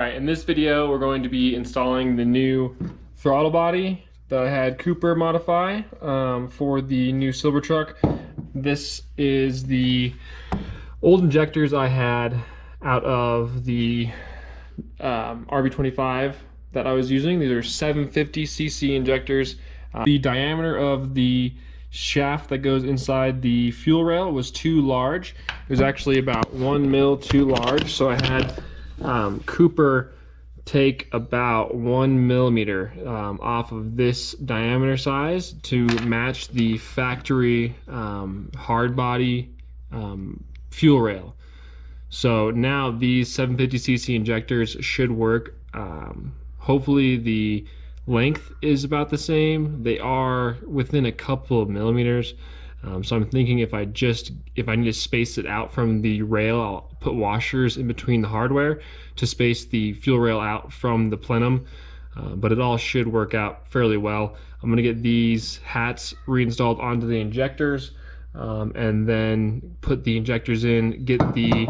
Alright, in this video we're going to be installing the new throttle body that I had Cooper modify for the new silver truck. This is the old injectors I had out of the RB25 that I was using. These are 750cc injectors. The diameter of the shaft that goes inside the fuel rail was too large. It was actually about 1 mil too large, so I had Cooper take about 1 millimeter off of this diameter size to match the factory hard body fuel rail. So now these 750cc injectors should work. Hopefully the length is about the same. They are within a couple of millimeters. So I'm thinking if I need to space it out from the rail, I'll put washers in between the hardware to space the fuel rail out from the plenum. But it all should work out fairly well. I'm gonna get these hats reinstalled onto the injectors, and then put the injectors in, get the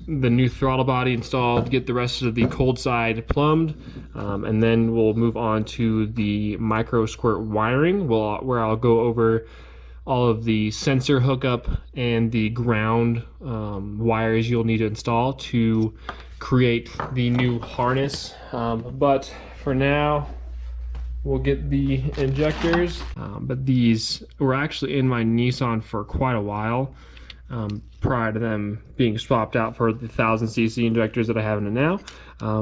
new throttle body installed, get the rest of the cold side plumbed, and then we'll move on to the micro squirt wiring, where I'll go over all of the sensor hookup and the ground wires you'll need to install to create the new harness. But for now, we'll get the injectors. But these were actually in my Nissan for quite a while, prior to them being swapped out for the 1000cc injectors that I have in it now.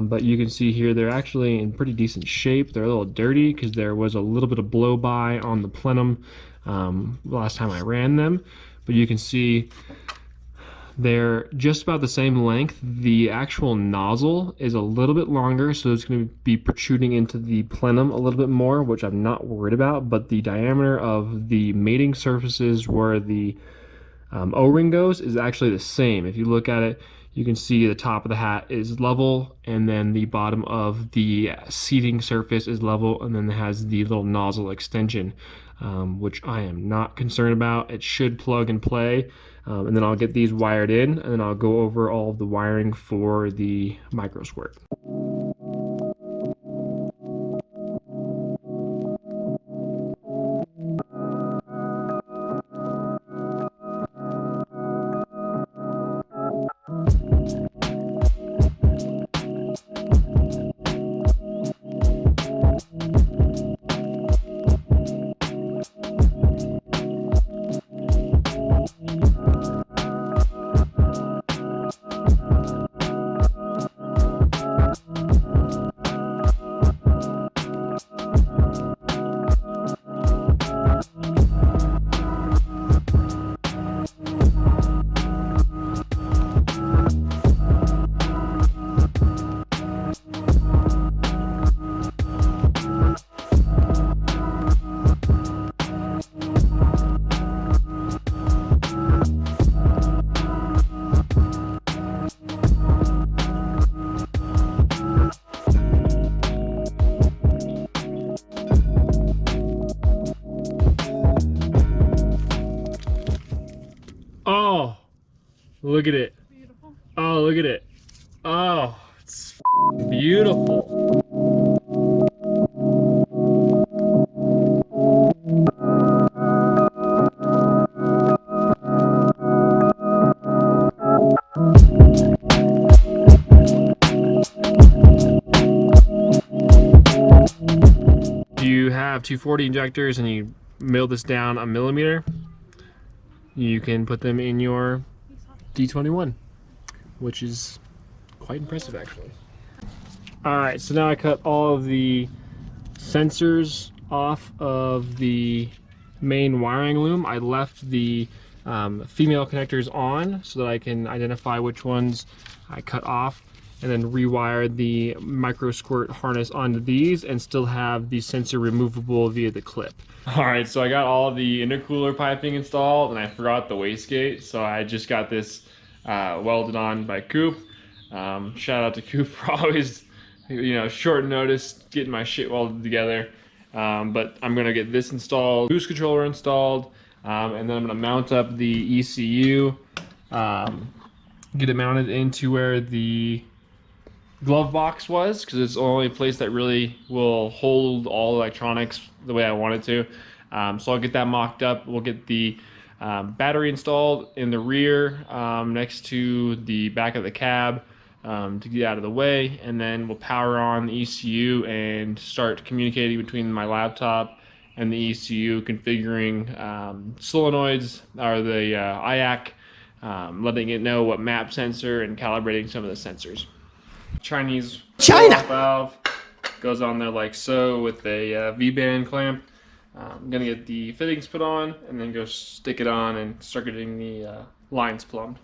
But you can see here they're actually in pretty decent shape. They're a little dirty because there was a little bit of blow by on the plenum last time I ran them, but you can see they're just about the same length. The actual nozzle is a little bit longer, so it's going to be protruding into the plenum a little bit more, which I'm not worried about. But the diameter of the mating surfaces where the O-ring goes is actually the same. If you look at it, you can see the top of the hat is level, and then the bottom of the seating surface is level, and then it has the little nozzle extension, which I am not concerned about. It should plug and play, and then I'll get these wired in, and then I'll go over all of the wiring for the micro squirt. Oh, look at it. Beautiful. Oh, look at it. Oh, it's beautiful. You have 240 injectors and you mill this down a millimeter, you can put them in your D21, which is quite impressive actually. Alright, so now I cut all of the sensors off of the main wiring loom. I left the female connectors on so that I can identify which ones I cut off, and then rewire the micro squirt harness onto these and still have the sensor removable via the clip. Alright, so I got all the intercooler piping installed and I forgot the wastegate, so I just got this welded on by Coop. Shout out to Coop for always, short notice getting my shit welded together. But I'm gonna get this installed, boost controller installed, and then I'm gonna mount up the ECU get it mounted into where the glove box was, because it's the only place that really will hold all electronics the way I want it to. So I'll get that mocked up. We'll get the battery installed in the rear next to the back of the cab to get out of the way, and then we'll power on the ECU and start communicating between my laptop and the ECU, configuring solenoids or the IAC, letting it know what map sensor and calibrating some of the sensors. Chinese valve goes on there like so with a V-band clamp. I'm gonna get the fittings put on and then go stick it on and start getting the lines plumbed.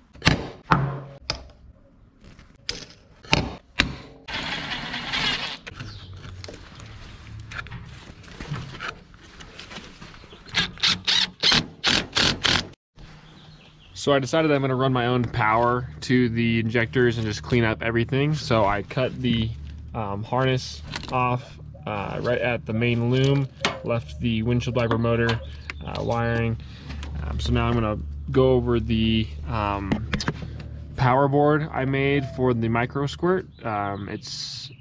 So I decided I'm going to run my own power to the injectors and just clean up everything. So I cut the harness off right at the main loom, left the windshield wiper motor wiring. So now I'm going to go over the power board I made for the micro squirt. It's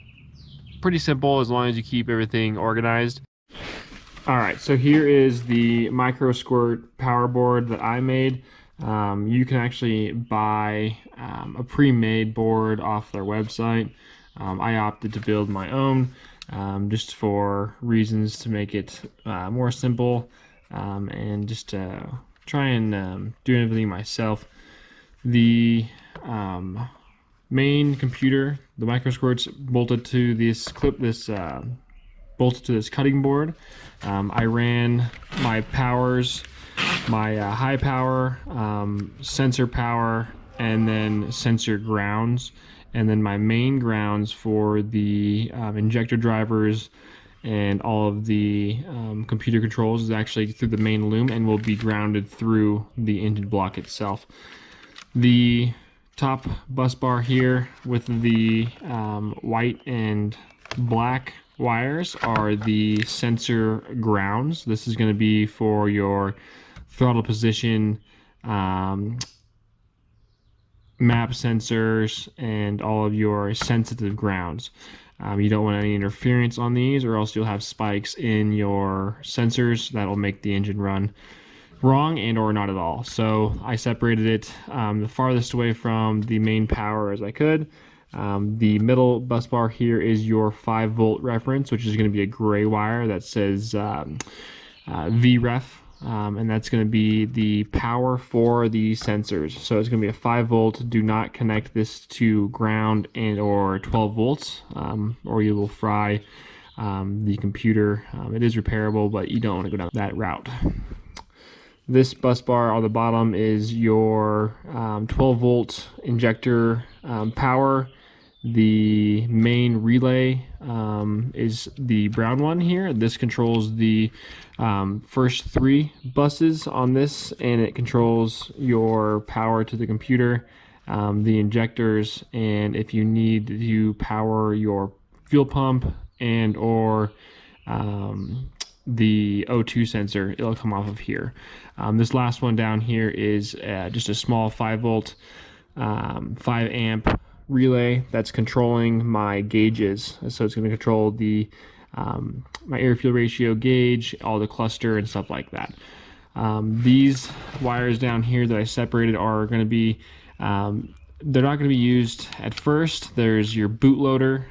pretty simple as long as you keep everything organized. Alright, so here is the micro squirt power board that I made. You can actually buy a pre-made board off their website. I opted to build my own just for reasons to make it more simple and just try and do everything myself. The main computer, the micro squirt's bolted to this bolted to this cutting board. I ran my powers, my high power, sensor power, and then sensor grounds, and then my main grounds for the injector drivers and all of the computer controls is actually through the main loom and will be grounded through the engine block itself. The top bus bar here with the white and black wires are the sensor grounds. This is going to be for your throttle position, map sensors, and all of your sensitive grounds. You don't want any interference on these, or else you'll have spikes in your sensors that will make the engine run wrong and or not at all. So I separated it the farthest away from the main power as I could. The middle bus bar here is your 5-volt reference, which is going to be a gray wire that says VREF, and that's going to be the power for the sensors. So it's going to be a 5-volt. Do not connect this to ground and or 12 volts, or you will fry the computer. It is repairable, but you don't want to go down that route. This bus bar on the bottom is your 12-volt injector power. The main relay is the brown one here. This controls the first 3 buses on this, and it controls your power to the computer, the injectors, and if you need to power your fuel pump and or the O2 sensor, it'll come off of here. This last one down here is just a small 5-volt, 5-amp relay that's controlling my gauges. So it's going to control the my air-fuel ratio gauge, all the cluster and stuff like that. These wires down here that I separated are going to be, they're not going to be used at first. There's your bootloader,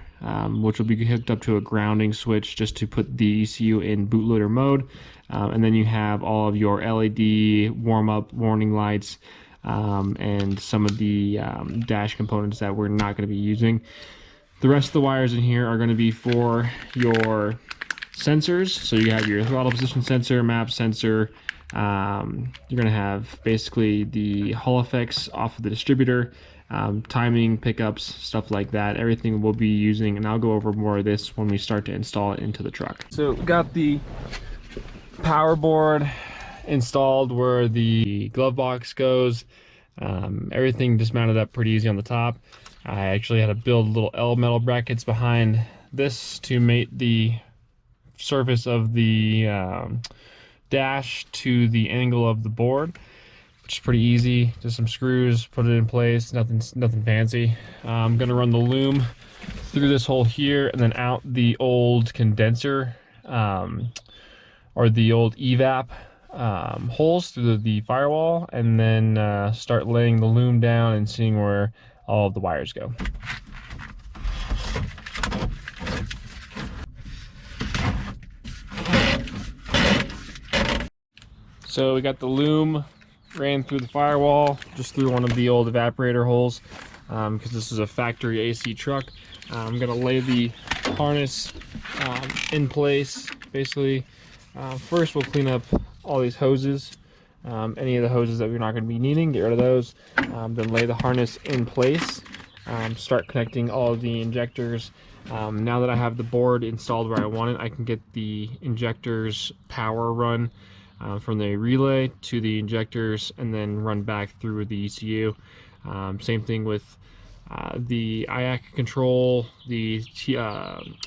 which will be hooked up to a grounding switch just to put the ECU in bootloader mode. And then you have all of your LED warm-up warning lights and some of the dash components that we're not going to be using. The rest of the wires in here are going to be for your sensors. So you have your throttle position sensor, map sensor. You're going to have basically the Hall effects off of the distributor, timing, pickups, stuff like that. Everything we'll be using, and I'll go over more of this when we start to install it into the truck. So we've got the power board installed where the glove box goes. Everything dismounted up pretty easy on the top. I actually had to build little L metal brackets behind this to mate the surface of the dash to the angle of the board. which is pretty easy. Just some screws, put it in place, nothing fancy. I'm gonna run the loom through this hole here and then out the old condenser or the old evap holes through the firewall, and then start laying the loom down and seeing where all of the wires go. So we got the loom ran through the firewall, just through one of the old evaporator holes, because this is a factory AC truck. I'm gonna lay the harness in place. Basically, first we'll clean up all these hoses, any of the hoses that we're not gonna be needing, get rid of those. Then lay the harness in place, start connecting all of the injectors. Now that I have the board installed where I want it, I can get the injectors power run from the relay to the injectors and then run back through the ECU. Same thing with the IAC control, the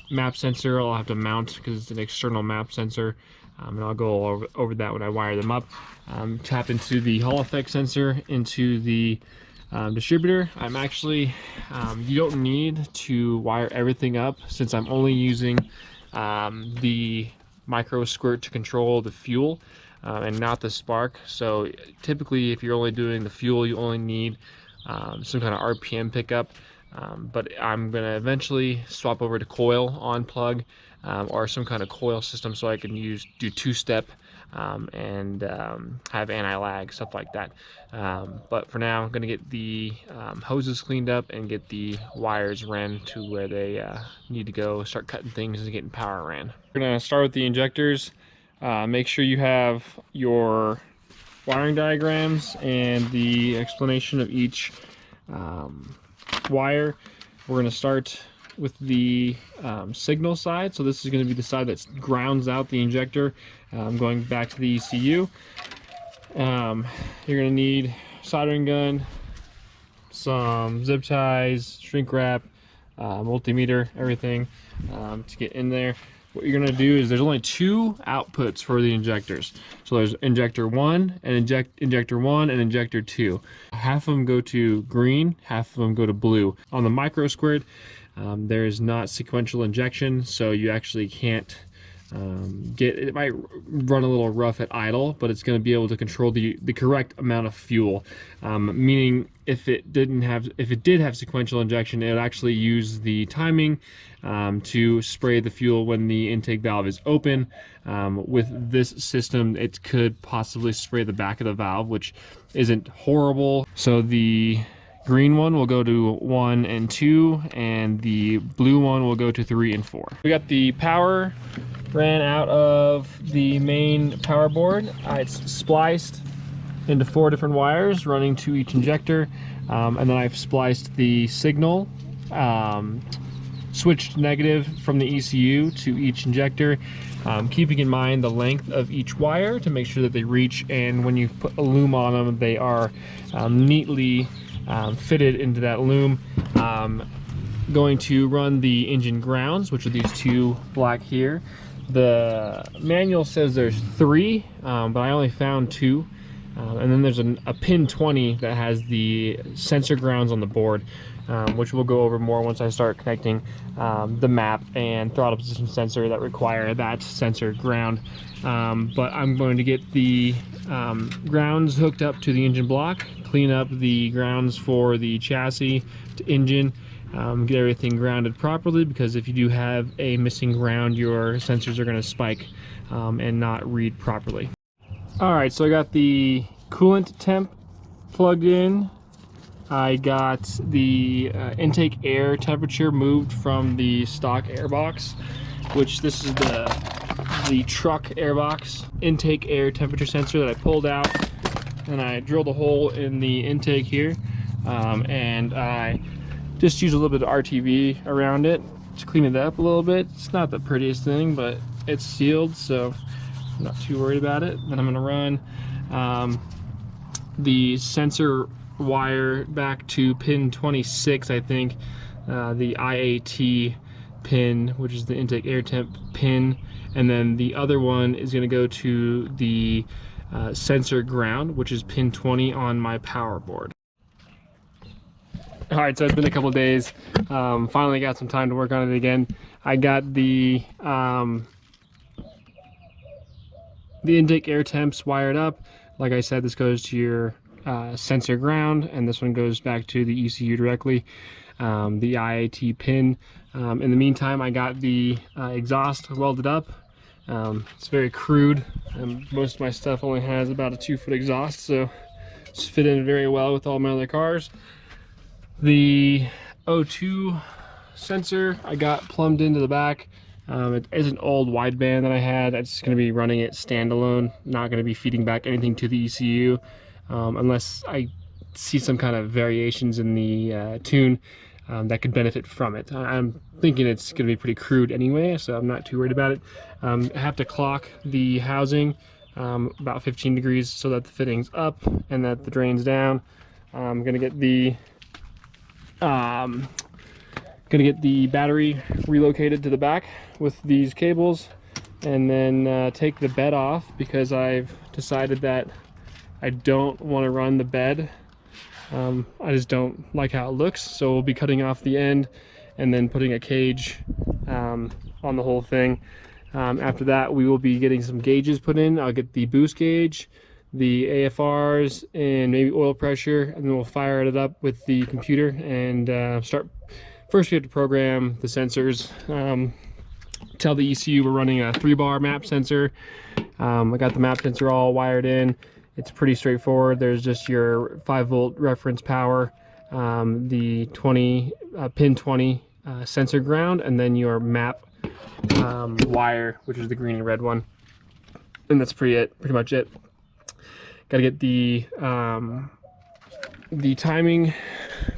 map sensor. I'll have to mount because it's an external map sensor, and I'll go over that when I wire them up. Tap into the Hall effect sensor into the distributor. I'm actually, you don't need to wire everything up since I'm only using the micro squirt to control the fuel and not the spark. So typically if you're only doing the fuel, you only need some kind of RPM pickup, but I'm gonna eventually swap over to coil on plug or some kind of coil system so I can do two-step and have anti-lag, stuff like that. But for now I'm gonna get the hoses cleaned up and get the wires ran to where they need to go, start cutting things and getting power ran. We're gonna start with the injectors. Make sure you have your wiring diagrams and the explanation of each wire. We're going to start with the signal side. So this is going to be the side that grounds out the injector. Going back to the ECU. You're going to need soldering gun, some zip ties, shrink wrap, multimeter, everything to get in there. What you're going to do is there's only two outputs for the injectors. So there's injector 1 and injector 1 and injector 2. Half of them go to green, half of them go to blue. On the micro squirt, there is not sequential injection, so you actually can't it might run a little rough at idle, but it's going to be able to control the correct amount of fuel. Meaning if it did have sequential injection, it would actually use the timing to spray the fuel when the intake valve is open. With this system, it could possibly spray the back of the valve, which isn't horrible. So the green one will go to 1 and 2, and the blue one will go to 3 and 4. We got the power ran out of the main power board. It's spliced into 4 different wires running to each injector, and then I've spliced the signal switched negative from the ECU to each injector, keeping in mind the length of each wire to make sure that they reach, and when you put a loom on them, they are neatly fitted into that loom. Going to run the engine grounds, which are these two black here. The manual says there's 3, but I only found 2. And then there's a pin 20 that has the sensor grounds on the board, which we'll go over more once I start connecting the map and throttle position sensor that require that sensor ground. But I'm going to get the grounds hooked up to the engine block, clean up the grounds for the chassis to engine, get everything grounded properly, because if you do have a missing ground, your sensors are going to spike and not read properly. Alright, so I got the coolant temp plugged in. I got the intake air temperature moved from the stock air box, which this is the truck air box intake air temperature sensor that I pulled out, and I drilled a hole in the intake here, and I just used a little bit of RTV around it to clean it up a little bit. It's not the prettiest thing, but it's sealed, so I'm not too worried about it. Then I'm going to run the sensor wire back to pin 26, I think, the IAT pin, which is the intake air temp pin, and then the other one is going to go to the sensor ground, which is pin 20 on my power board. All right, so it's been a couple of days. Finally got some time to work on it again. I got the intake air temps wired up. Like I said, this goes to your sensor ground, and this one goes back to the ECU directly, the IAT pin. In the meantime, I got the exhaust welded up. It's very crude, and most of my stuff only has about a 2-foot exhaust, so it's fit in very well with all my other cars. The O2 sensor I got plumbed into the back. It is an old wideband that I had. I'm just going to be running it standalone, not going to be feeding back anything to the ECU unless I see some kind of variations in the tune that could benefit from it. I'm thinking it's going to be pretty crude anyway, so I'm not too worried about it. I have to clock the housing about 15 degrees so that the fitting's up and that the drain's down. I'm going to get the battery relocated to the back with these cables, and then take the bed off because I've decided that I don't want to run the bed. I just don't like how it looks, so we'll be cutting off the end and then putting a cage on the whole thing. After that, we will be getting some gauges put in. I'll get the boost gauge, the AFRs, and maybe oil pressure, and then we'll fire it up with the computer and start. First, we have to program the sensors. Tell the ECU we're running a 3-bar map sensor. I got the map sensor all wired in. It's pretty straightforward. There's just your 5-volt reference power, the pin 20 sensor ground, and then your map wire, which is the green and red one. And that's pretty much it. Got to get the timing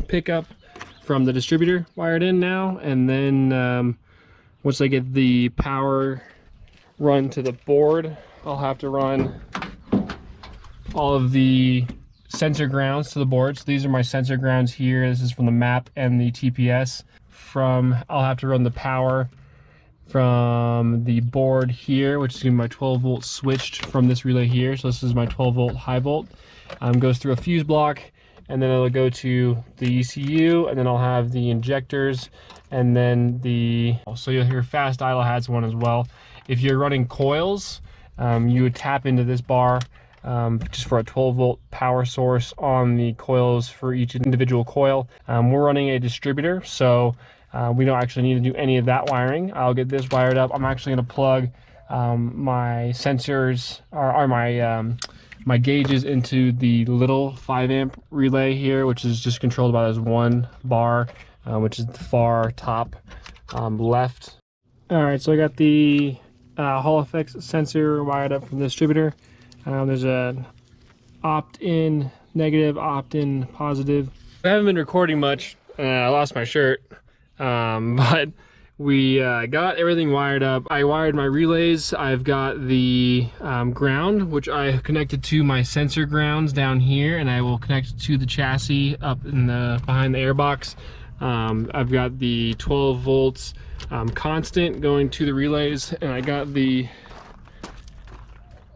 pickup from the distributor wired in now, and then once I get the power run to the board, I'll have to run all of the sensor grounds to the board. So these are my sensor grounds here. This is from the map and the TPS. I'll have to run the power from the board here, which is going to be my 12-volt switched from this relay here. So this is my 12-volt high volt. Goes through a fuse block, and then it'll go to the ECU, and then I'll have the injectors, and then so you'll hear fast idle has one as well. If you're running coils, you would tap into this bar just for a 12-volt power source on the coils for each individual coil. We're running a distributor, so we don't actually need to do any of that wiring. I'll get this wired up. I'm actually going to plug my sensors or my gauges into the little 5-amp relay here, which is just controlled by this 1 bar, which is the far top left. All right, so I got the Hall effects sensor wired up from the distributor. There's a opt-in negative, opt-in positive. I haven't been recording much. I lost my shirt, but we got everything wired up. I wired my relays. I've got the ground, which I connected to my sensor grounds down here, and I will connect it to the chassis up in behind the airbox. I've got the 12 volts constant going to the relays, and I got the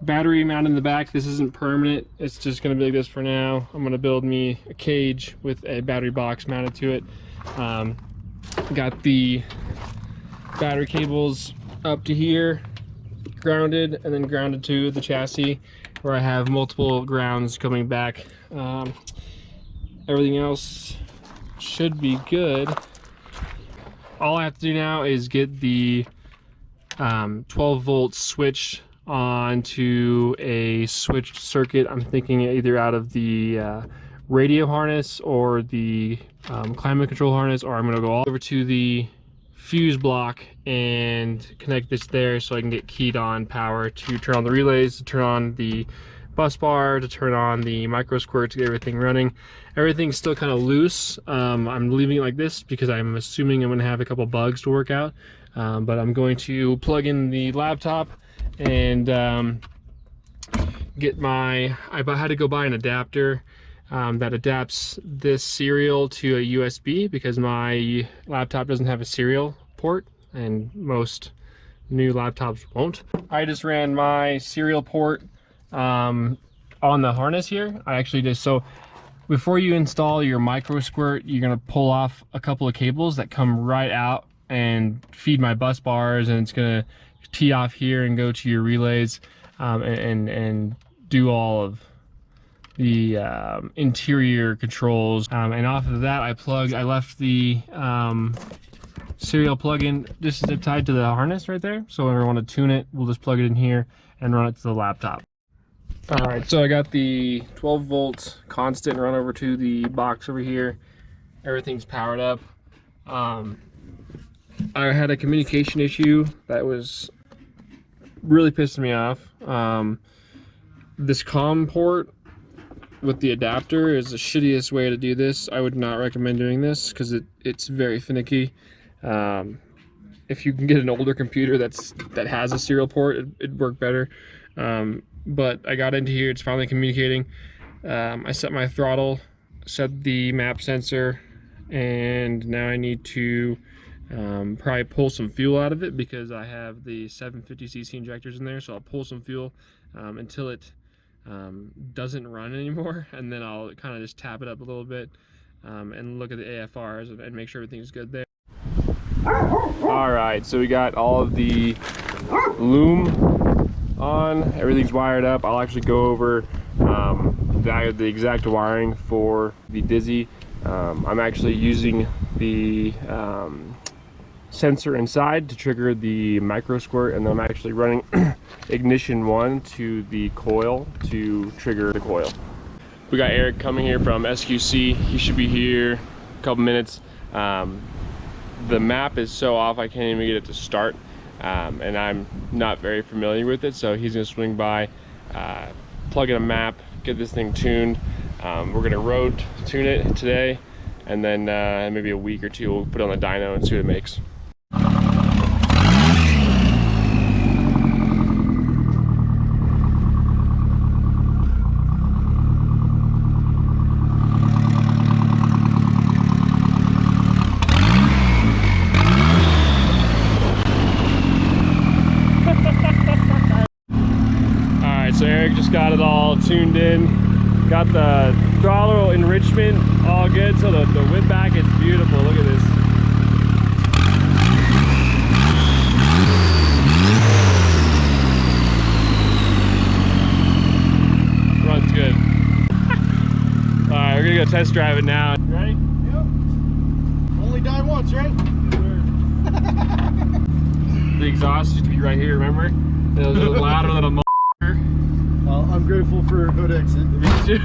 battery mounted in the back. This isn't permanent. It's just going to be like this for now. I'm going to build me a cage with a battery box mounted to it. Got the battery cables up to here, grounded, and then grounded to the chassis, where I have multiple grounds coming back. Everything else should be good. All I have to do now is get the 12 volt switch onto a switched circuit. I'm thinking either out of the radio harness or the climate control harness, or I'm going to go all over to the fuse block and connect this there so I can get keyed on power to turn on the relays, to turn on the bus bar, to turn on the micro squirt, to get everything running. Everything's still kind of loose. I'm leaving it like this because I'm assuming I'm going to have a couple bugs to work out, but I'm going to plug in the laptop and get I had to go buy an adapter that adapts this serial to a USB because my laptop doesn't have a serial port, and most new laptops won't. I just ran my serial port on the harness here. I actually just, so before you install your micro squirt, you're gonna pull off a couple of cables that come right out and feed my bus bars, and it's gonna tee off here and go to your relays, and do all of the interior controls. And off of that, I left the serial plug-in just zip tied to the harness right there. So when we want to tune it, we'll just plug it in here and run it to the laptop. All right, so I got the 12 volt constant run over to the box over here. Everything's powered up. I had a communication issue that was really pissing me off. This COM port with the adapter is the shittiest way to do this. I would not recommend doing this because it's very finicky. If you can get an older computer that has a serial port, it'd work better. But I got into here, it's finally communicating. I set my throttle, set the map sensor, and now I need to probably pull some fuel out of it because I have the 750cc injectors in there. So I'll pull some fuel until it doesn't run anymore, and then I'll kind of just tap it up a little bit and look at the AFRs and make sure everything's good there. All right, so we got all of the loom on, everything's wired up. I'll actually go over the exact wiring for the Dizzy. I'm actually using the sensor inside to trigger the micro squirt, and then I'm actually running ignition 1 to the coil to trigger the coil. We got Eric coming here from SQC. He should be here in a couple minutes. The map is so off I can't even get it to start, and I'm not very familiar with it, so he's gonna swing by, plug in a map, get this thing tuned. We're gonna road tune it today, and then maybe a week or two we'll put it on the dyno and see what it makes. So Eric just got it all tuned in, got the throttle enrichment all good, so the whip back is beautiful. Look at this. Runs good. Alright, we're gonna go test drive it now. Ready? Yep. Only die once, right? The exhaust used to be right here, remember? It was louder than a Well, I'm grateful for hood exit. Me too.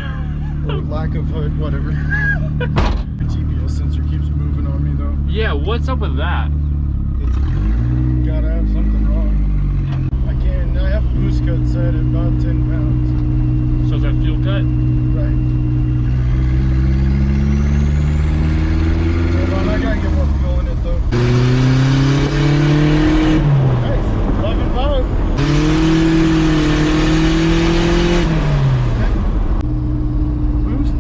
Or lack of hood, whatever. The TPS sensor keeps moving on me though. Yeah, what's up with that? It's gotta have something wrong. I have a boost cut set at about 10 pounds. So is that fuel cut? Right. Hold on, I gotta get more fuel in it though. Nice, 11.5.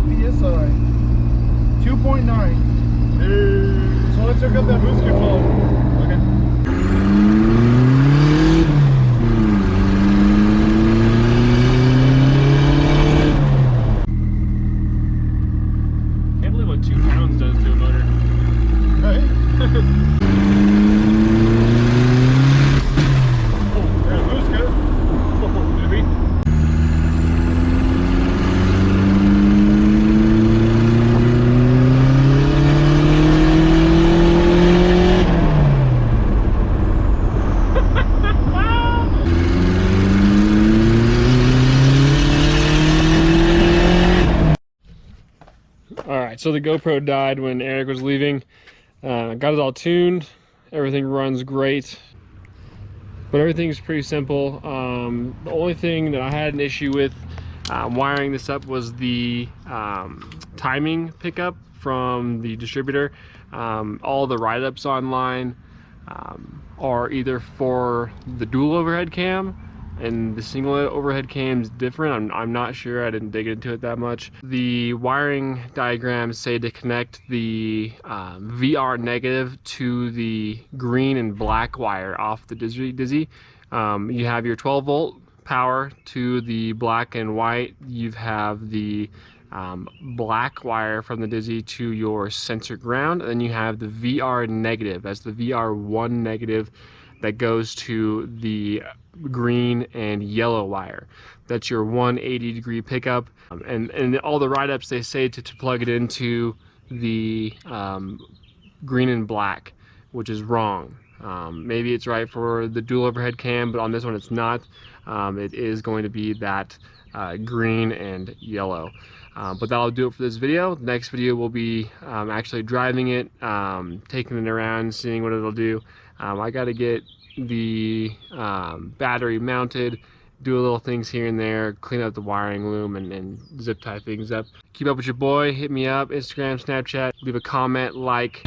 PSI 2.9. So let's hook up that boost control. Okay. Can't believe what 2 pounds does to a motor. Right. Oh, there's boost cut. Maybe. Alright, so the GoPro died when Eric was leaving. Got it all tuned. Everything runs great. But everything's pretty simple. The only thing that I had an issue with wiring this up was the timing pickup from the distributor. All the write-ups online are either for the dual overhead cam, and the single overhead cam is different. I'm not sure, I didn't dig into it that much. The wiring diagrams say to connect the VR negative to the green and black wire off the Dizzy. You have your 12 volt power to the black and white. You have the black wire from the Dizzy to your sensor ground, and then you have the VR negative. That's the VR1 negative that goes to the green and yellow wire. That's your 180-degree pickup. And all the write-ups, they say to plug it into the green and black, which is wrong. Maybe it's right for the dual overhead cam, but on this one it's not. It is going to be that green and yellow. But that'll do it for this video. The next video will be actually driving it, taking it around, seeing what it'll do. I got to get the battery mounted, do a little things here and there, clean up the wiring loom, and zip tie things up. Keep up with your boy. Hit me up, Instagram, Snapchat. Leave a comment, like.